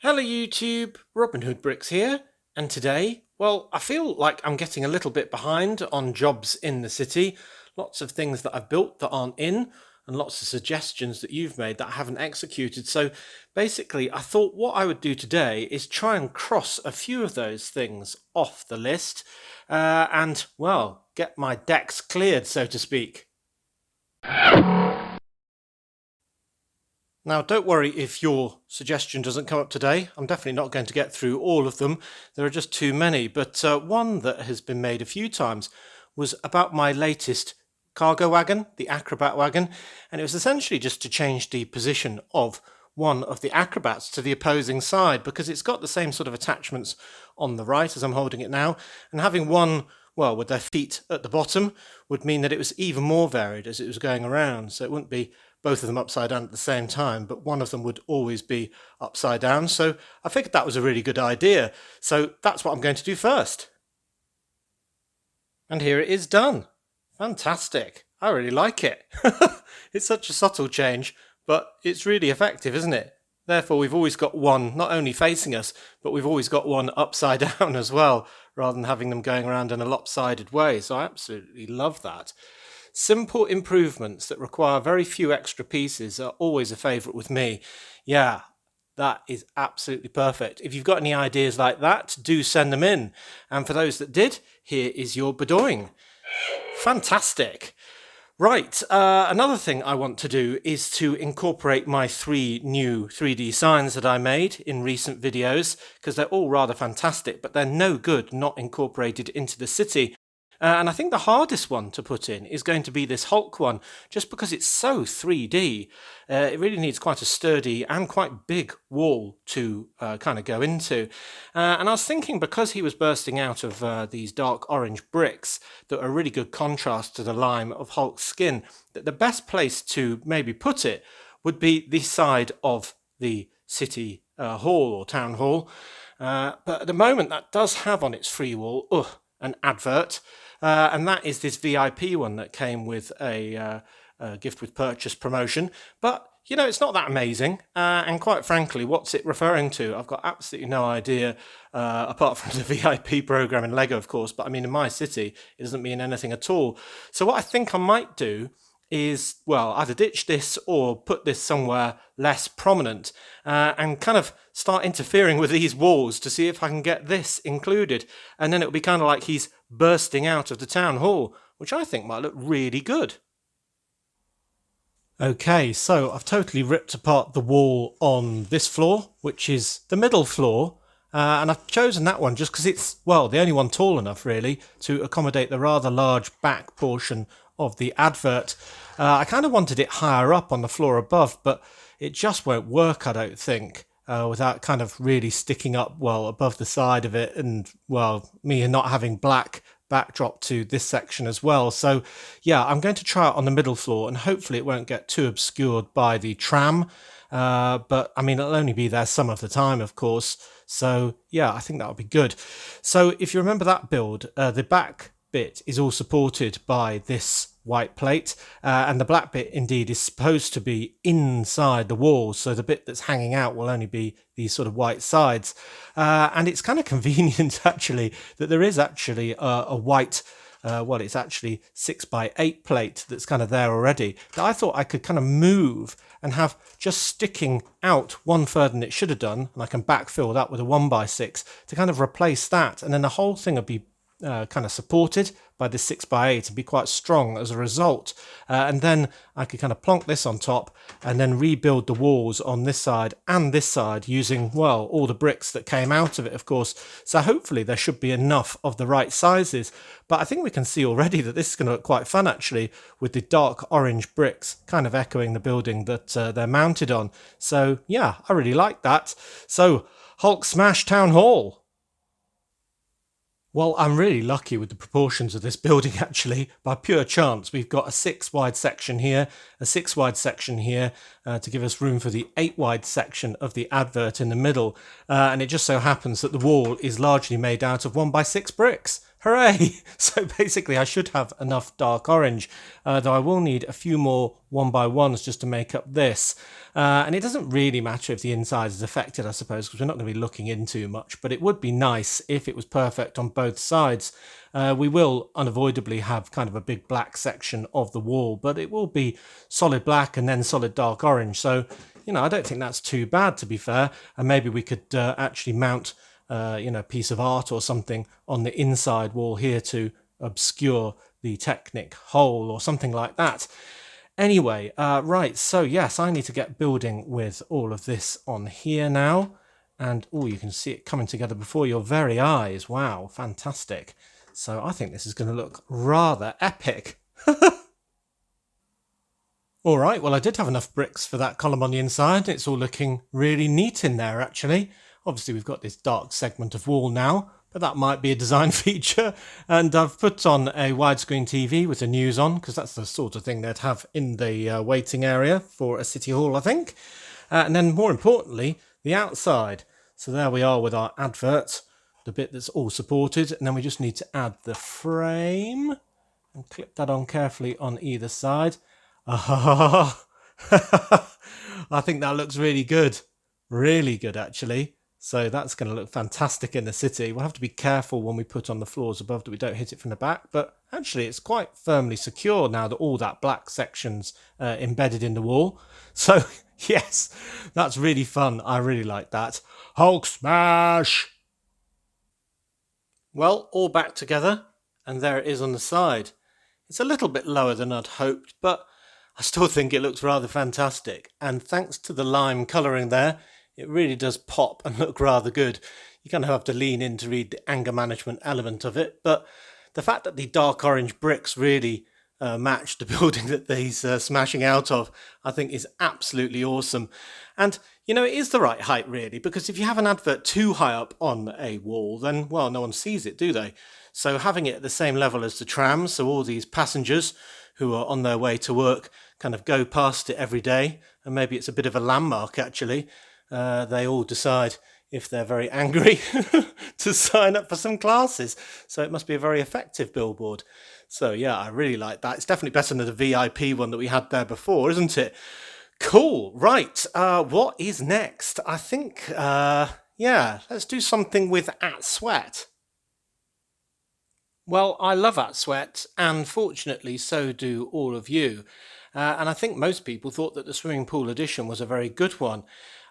Hello YouTube, Robin Hood Bricks here, and today, well, I feel like I'm getting a little bit behind on jobs in the city. Lots of things that I've built that aren't in, and lots of suggestions that you've made that I haven't executed. So basically, I thought what I would do today is try and cross a few of those things off the list, and, well, get my decks cleared, so to speak. Now, don't worry if your suggestion doesn't come up today. I'm definitely not going to get through all of them. There are just too many. But one that has been made a few times was about my latest cargo wagon, the Acrobat wagon. And it was essentially just to change the position of one of the Acrobats to the opposing side because it's got the same sort of attachments on the right as I'm holding it now. And having one, well, with their feet at the bottom would mean that it was even more varied as it was going around. So it wouldn't be both of them upside down at the same time, but one of them would always be upside down. So I figured that was a really good idea. So that's what I'm going to do first. And here it is done. Fantastic. I really like it. It's such a subtle change, but it's really effective, isn't it? Therefore, we've always got one not only facing us, but we've always got one upside down as well, rather than having them going around in a lopsided way. So I absolutely love that. Simple improvements that require very few extra pieces are always a favourite with me. Yeah, that is absolutely perfect. If you've got any ideas like that, do send them in. And for those that did, here is your Bedoing. Fantastic. Right, another thing I want to do is to incorporate my 3 new 3D signs that I made in recent videos, because they're all rather fantastic, but they're no good not incorporated into the city. And I think the hardest one to put in is going to be this Hulk one, just because it's so 3D. It really needs quite a sturdy and quite big wall to kind of go into. And I was thinking, because he was bursting out of these dark orange bricks that are a really good contrast to the lime of Hulk's skin, that the best place to maybe put it would be the side of the city hall or town hall. But at the moment, that does have on its free wall an advert. And that is this VIP one that came with a gift with purchase promotion. But, you know, it's not that amazing. And quite frankly, what's it referring to? I've got absolutely no idea, apart from the VIP program in Lego, of course. But I mean, in my city, it doesn't mean anything at all. So what I think I might do is, well, either ditch this or put this somewhere less prominent and kind of start interfering with these walls to see if I can get this included. And then it'll be kind of like he's bursting out of the town hall, which I think might look really good. Okay, so I've totally ripped apart the wall on this floor, which is the middle floor. And I've chosen that one just because it's, well, the only one tall enough really to accommodate the rather large back portion of the advert. I kind of wanted it higher up on the floor above, but it just won't work, I don't think, without kind of really sticking up, well, above the side of it, and, well, me not having black backdrop to this section as well. So yeah, I'm going to try it on the middle floor, and hopefully it won't get too obscured by the tram. But I mean, it'll only be there some of the time, of course. So yeah, I think that'll be good. So if you remember that build, the back bit is all supported by this white plate, and the black bit indeed is supposed to be inside the wall, so the bit that's hanging out will only be these sort of white sides. And it's kind of convenient actually that there is actually a white well, it's actually 6x8 plate that's kind of there already, that I thought I could kind of move and have just sticking out one further than it should have done, and I can backfill that with a 1x6 to kind of replace that, and then the whole thing would be kind of supported by this 6x8 and be quite strong as a result. And then I could kind of plonk this on top and then rebuild the walls on this side and this side using, well, all the bricks that came out of it, of course. So hopefully there should be enough of the right sizes. But I think we can see already that this is going to look quite fun actually, with the dark orange bricks kind of echoing the building that they're mounted on. So yeah, I really like that. So Hulk Smash Town Hall. Well, I'm really lucky with the proportions of this building actually. By pure chance, we've got a 6 wide section here, a 6 wide section here to give us room for the 8 wide section of the advert in the middle. And it just so happens that the wall is largely made out of 1x6 bricks. Hooray! So basically I should have enough dark orange, though I will need a few more 1x1s just to make up this. And it doesn't really matter if the inside is affected, I suppose, because we're not going to be looking in too much, but it would be nice if it was perfect on both sides. We will unavoidably have kind of a big black section of the wall, but it will be solid black and then solid dark orange. So, I don't think that's too bad, to be fair. And maybe we could actually mount piece of art or something on the inside wall here to obscure the Technic hole or something like that. Anyway, right, so yes, I need to get building with all of this on here now. And, you can see it coming together before your very eyes. Wow, fantastic. So I think this is going to look rather epic. All right, well, I did have enough bricks for that column on the inside. It's all looking really neat in there, actually. Obviously, we've got this dark segment of wall now, but that might be a design feature. And I've put on a widescreen TV with the news on, because that's the sort of thing they'd have in the waiting area for a city hall, I think. And then, more importantly, the outside. So there we are with our advert, the bit that's all supported. And then we just need to add the frame and clip that on carefully on either side. I think that looks really good. Really good, actually. So that's going to look fantastic in the city. We'll have to be careful when we put on the floors above that we don't hit it from the back. But actually, it's quite firmly secure now that all that black section's embedded in the wall. So, yes, that's really fun. I really like that. Hulk smash! Well, all back together. And there it is on the side. It's a little bit lower than I'd hoped, but I still think it looks rather fantastic. And thanks to the lime colouring there, it really does pop and look rather good. You kind of have to lean in to read the anger management element of it. But the fact that the dark orange bricks really match the building that he's smashing out of, I think is absolutely awesome. And, it is the right height, really, because if you have an advert too high up on a wall, then, well, no one sees it, do they? So having it at the same level as the trams, so all these passengers who are on their way to work kind of go past it every day, and maybe it's a bit of a landmark, actually. They all decide, if they're very angry, to sign up for some classes. So it must be a very effective billboard. So yeah, I really like that. It's definitely better than the VIP one that we had there before, isn't it? Cool. Right. What is next? I think, let's do something with @Sweat. Well, I love @Sweat, and fortunately, so do all of you. And I think most people thought that the swimming pool edition was a very good one.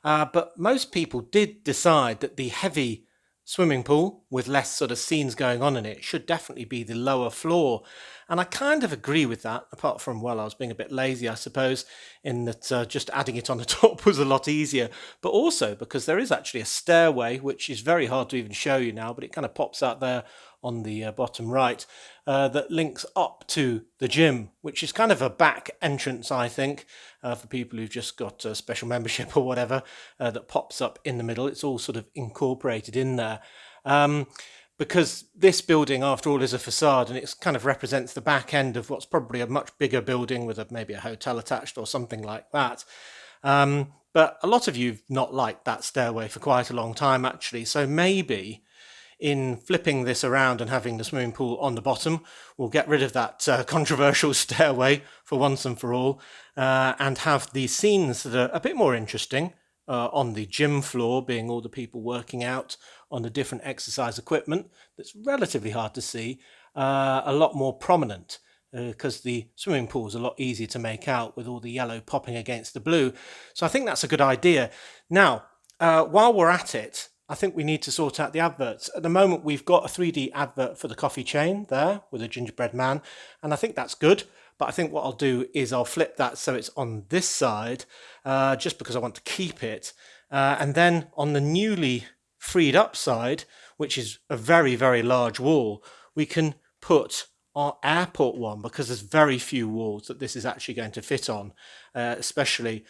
But most people did decide that the heavy swimming pool with less sort of scenes going on in it should definitely be the lower floor. And I kind of agree with that, apart from, well, I was being a bit lazy, I suppose, in that just adding it on the top was a lot easier. But also because there is actually a stairway, which is very hard to even show you now, but it kind of pops out there on the bottom right, that links up to the gym, which is kind of a back entrance, I think, for people who've just got a special membership or whatever, that pops up in the middle. It's all sort of incorporated in there. Because this building, after all, is a facade, and it kind of represents the back end of what's probably a much bigger building with maybe a hotel attached or something like that. But a lot of you have not liked that stairway for quite a long time, actually. So maybe in flipping this around and having the swimming pool on the bottom, we'll get rid of that controversial stairway for once and for all, and have the scenes that are a bit more interesting on the gym floor, being all the people working out on the different exercise equipment that's relatively hard to see, a lot more prominent, because the swimming pool is a lot easier to make out with all the yellow popping against the blue. So I think that's a good idea. Now, while we're at it, I think we need to sort out the adverts. At the moment, we've got a 3D advert for the coffee chain there with a gingerbread man, and I think that's good. But I think what I'll do is I'll flip that so it's on this side, just because I want to keep it. And then on the newly freed up side, which is a very, very large wall, we can put our airport one, because there's very few walls that this is actually going to fit on, especially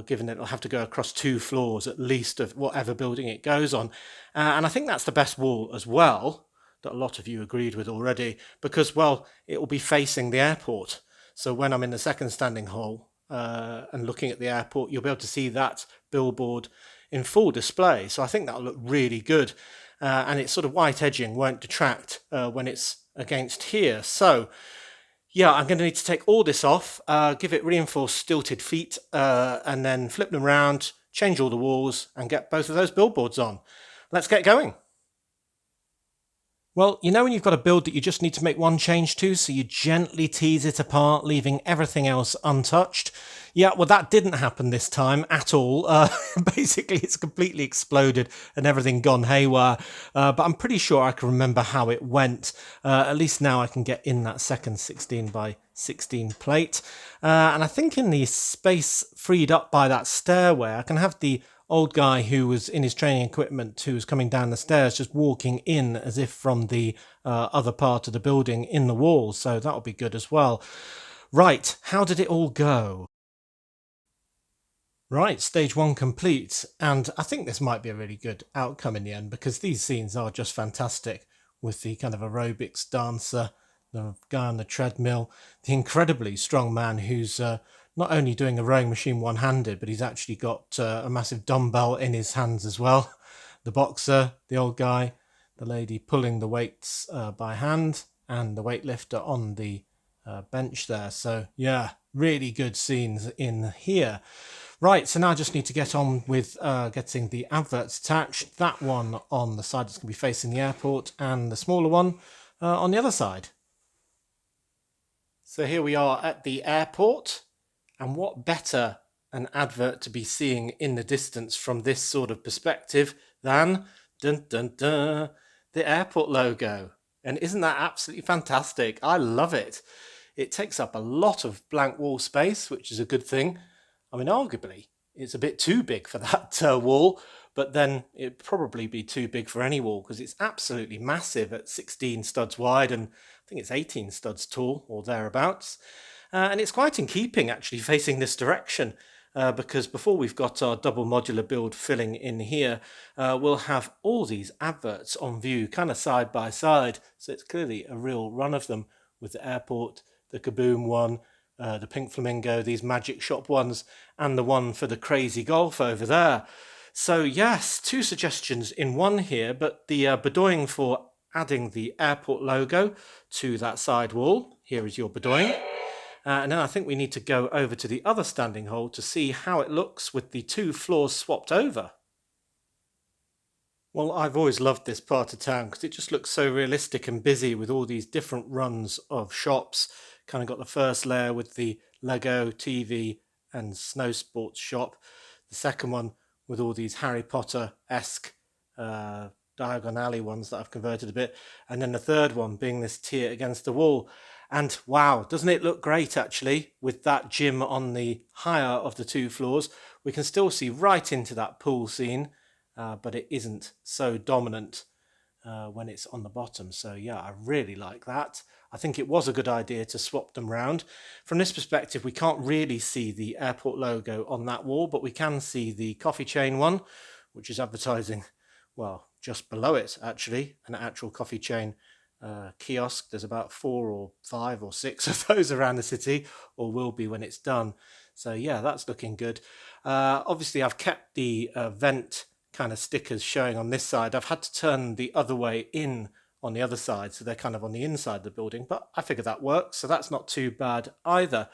given that it'll have to go across 2 floors at least of whatever building it goes on. And I think that's the best wall as well, that a lot of you agreed with already, because, well, it will be facing the airport. So when I'm in the second standing hall and looking at the airport, you'll be able to see that billboard in full display. So I think that'll look really good. and its sort of white edging won't detract when it's against here. So yeah, I'm going to need to take all this off, give it reinforced stilted feet, and then flip them around, change all the walls, and get both of those billboards on. Let's get going. Well, you know when you've got a build that you just need to make one change to, so you gently tease it apart, leaving everything else untouched? Yeah, well, that didn't happen this time at all. Basically, it's completely exploded and everything gone haywire. But I'm pretty sure I can remember how it went. At least now I can get in that second 16 by 16 plate. And I think in the space freed up by that stairway, I can have the old guy who was in his training equipment, who was coming down the stairs, just walking in as if from the other part of the building in the wall. So that'll be good as well. Right, how did it all go? Right, stage one complete, and I think this might be a really good outcome in the end, because these scenes are just fantastic, with the kind of aerobics dancer, the guy on the treadmill, the incredibly strong man who's not only doing a rowing machine one-handed, but he's actually got a massive dumbbell in his hands as well. The boxer, the old guy, the lady pulling the weights by hand, and the weightlifter on the bench there. So yeah, really good scenes in here. Right, so now I just need to get on with getting the adverts attached. That one on the side that's going to be facing the airport, and the smaller one on the other side. So here we are at the airport, and what better an advert to be seeing in the distance from this sort of perspective than dun, dun, dun, the airport logo. And isn't that absolutely fantastic? I love it. It takes up a lot of blank wall space, which is a good thing. I mean, arguably, it's a bit too big for that wall, but then it'd probably be too big for any wall because it's absolutely massive at 16 studs wide, and I think it's 18 studs tall or thereabouts. And it's quite in keeping, actually, facing this direction, because before we've got our double modular build filling in here, we'll have all these adverts on view, kind of side by side. So it's clearly a real run of them, with the airport, the Kaboom one, the Pink Flamingo, these Magic Shop ones, and the one for the Crazy Golf over there. So yes, two suggestions in one here, but the Bedoying for adding the airport logo to that side wall. Here is your Bedoying. And then I think we need to go over to the other standing hole to see how it looks with the two floors swapped over. Well, I've always loved this part of town because it just looks so realistic and busy with all these different runs of shops. Kind of got the first layer with the Lego, TV and snow sports shop. The second one with all these Harry Potter-esque Diagon Alley ones that I've converted a bit. And then the third one being this tier against the wall. And wow, doesn't it look great actually, with that gym on the higher of the two floors? We can still see right into that pool scene, but it isn't so dominant when it's on the bottom. So yeah, I really like that. I think it was a good idea to swap them round. From this perspective, we can't really see the airport logo on that wall, but we can see the coffee chain one, which is advertising, well, just below it actually, an actual coffee chain kiosk. There's about 4 or 5 or 6 of those around the city, or will be when it's done. So yeah, that's looking good. Obviously, I've kept the vent kind of stickers showing on this side. I've had to turn the other way in on the other side, so they're kind of on the inside of the building, but I figure that works, so that's not too bad either.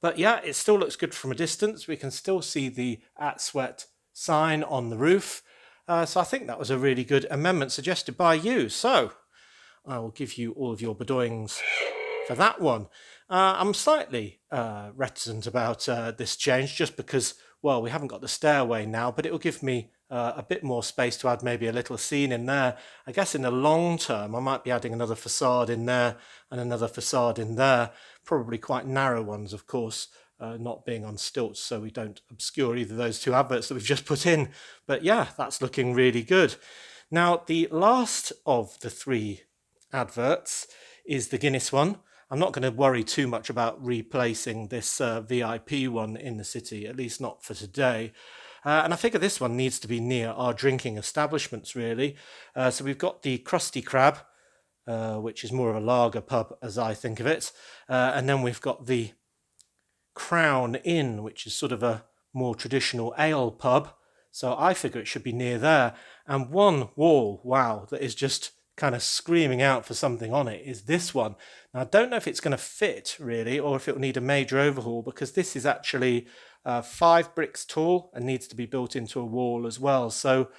But yeah, it still looks good from a distance. We can still see the at Sweat sign on the roof. So I think that was a really good amendment suggested by you. So I will give you all of your Bedoyings for that one. I'm slightly reticent about this change just because, well, we haven't got the stairway now, but it will give me a bit more space to add maybe a little scene in there. I guess in the long term, I might be adding another facade in there and another facade in there, probably quite narrow ones, of course, not being on stilts, so we don't obscure either of those two adverts that we've just put in. But yeah, that's looking really good. Now, the last of the 3 adverts is the Guinness one. I'm not going to worry too much about replacing this VIP one in the city, at least not for today. And I figure this one needs to be near our drinking establishments, really. So we've got the Krusty Krab, which is more of a lager pub, as I think of it. And then we've got the Crown Inn, which is sort of a more traditional ale pub. So I figure it should be near there. And one wall, wow, that is just kind of screaming out for something on it is this one. Now, I don't know if it's going to fit really, or if it will need a major overhaul, because this is actually 5 bricks tall and needs to be built into a wall as well. So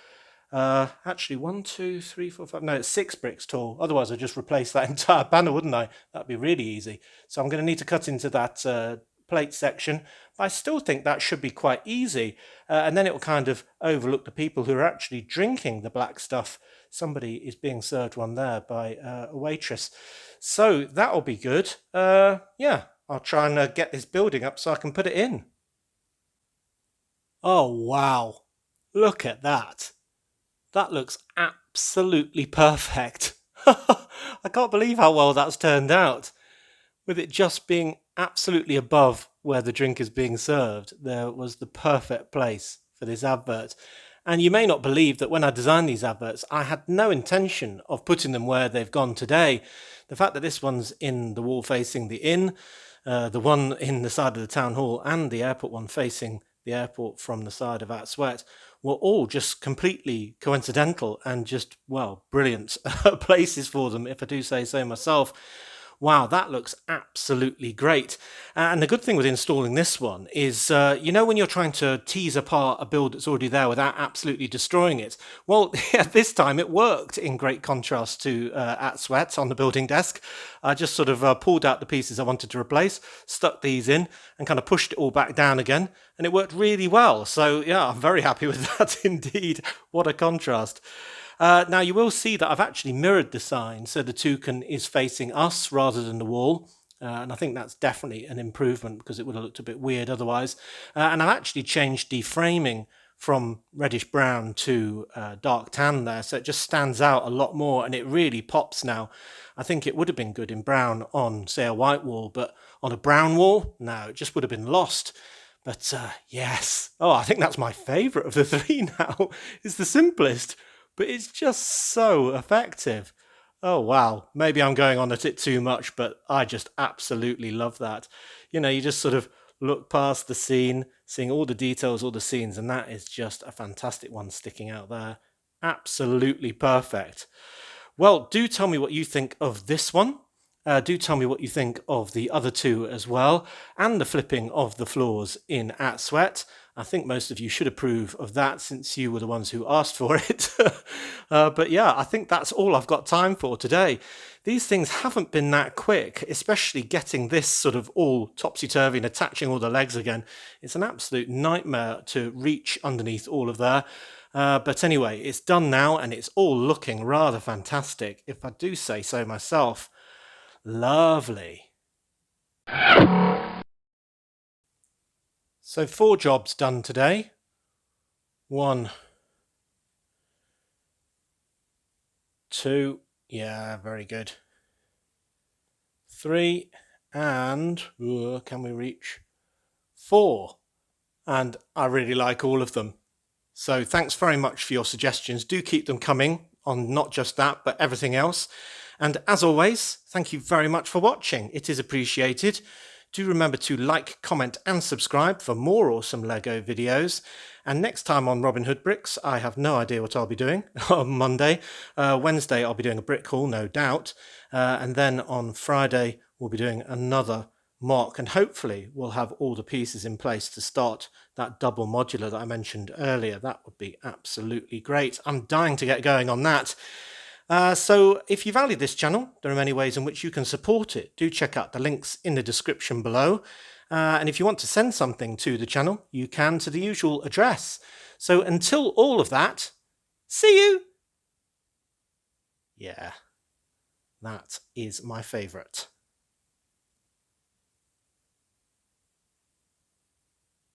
actually 1, 2, 3, 4, 5, no, it's 6 bricks tall. Otherwise I'd just replace that entire panel, wouldn't I? That'd be really easy. So I'm going to need to cut into that plate section, but I still think that should be quite easy. And then it will kind of overlook the people who are actually drinking the black stuff. Somebody is being served one there by a waitress. So that'll be good. Yeah, I'll try and get this building up so I can put it in. Oh, wow. Look at that. That looks absolutely perfect. I can't believe how well that's turned out. With it just being absolutely above where the drink is being served, there was the perfect place for this advert. And you may not believe that when I designed these adverts, I had no intention of putting them where they've gone today. The fact that this one's in the wall facing the inn, the one in the side of the town hall, and the airport one facing the airport from the side of Outsweat were all just completely coincidental and just, well, brilliant places for them, if I do say so myself. Wow, that looks absolutely great. And the good thing with installing this one is, you know, when you're trying to tease apart a build that's already there without absolutely destroying it, well, this time it worked in great contrast to Outsweat on the building desk. I just sort of pulled out the pieces I wanted to replace, stuck these in, and kind of pushed it all back down again, and it worked really well. So, yeah, I'm very happy with that indeed. What a contrast. Now you will see that I've actually mirrored the sign so the toucan is facing us rather than the wall. And I think that's definitely an improvement because it would have looked a bit weird otherwise. And I've actually changed the framing from reddish brown to dark tan there, so it just stands out a lot more and it really pops now. I think it would have been good in brown on, say, a white wall, but on a brown wall, no, it just would have been lost. But yes, oh, I think that's my favourite of the 3 now. It's the simplest, but it's just so effective. Oh, wow. Maybe I'm going on at it too much, but I just absolutely love that. You know, you just sort of look past the scene, seeing all the details, all the scenes, and that is just a fantastic one sticking out there. Absolutely perfect. Well, do tell me what you think of this one. Do tell me what you think of the other 2 as well, and the flipping of the floors in Outsweat. I think most of you should approve of that since you were the ones who asked for it. But yeah, I think that's all I've got time for today. These things haven't been that quick, especially getting this sort of all topsy-turvy and attaching all the legs again. It's an absolute nightmare to reach underneath all of there. But anyway, it's done now and it's all looking rather fantastic, if I do say so myself. Lovely. So 4 jobs done today. 1, 2, yeah, very good. 3, and can we reach 4? And I really like all of them. So thanks very much for your suggestions. Do keep them coming on not just that, but everything else. And as always, thank you very much for watching. It is appreciated. Do remember to like, comment and subscribe for more awesome LEGO videos. And next time on Robin Hood Bricks, I have no idea what I'll be doing on Monday. Wednesday, I'll be doing a brick haul, no doubt. And then on Friday, we'll be doing another mock. And hopefully, we'll have all the pieces in place to start that double modular that I mentioned earlier. That would be absolutely great. I'm dying to get going on that. So if you value this channel, there are many ways in which you can support it. Do check out the links in the description below. And if you want to send something to the channel, you can to the usual address. So until all of that, see you! Yeah, that is my favourite.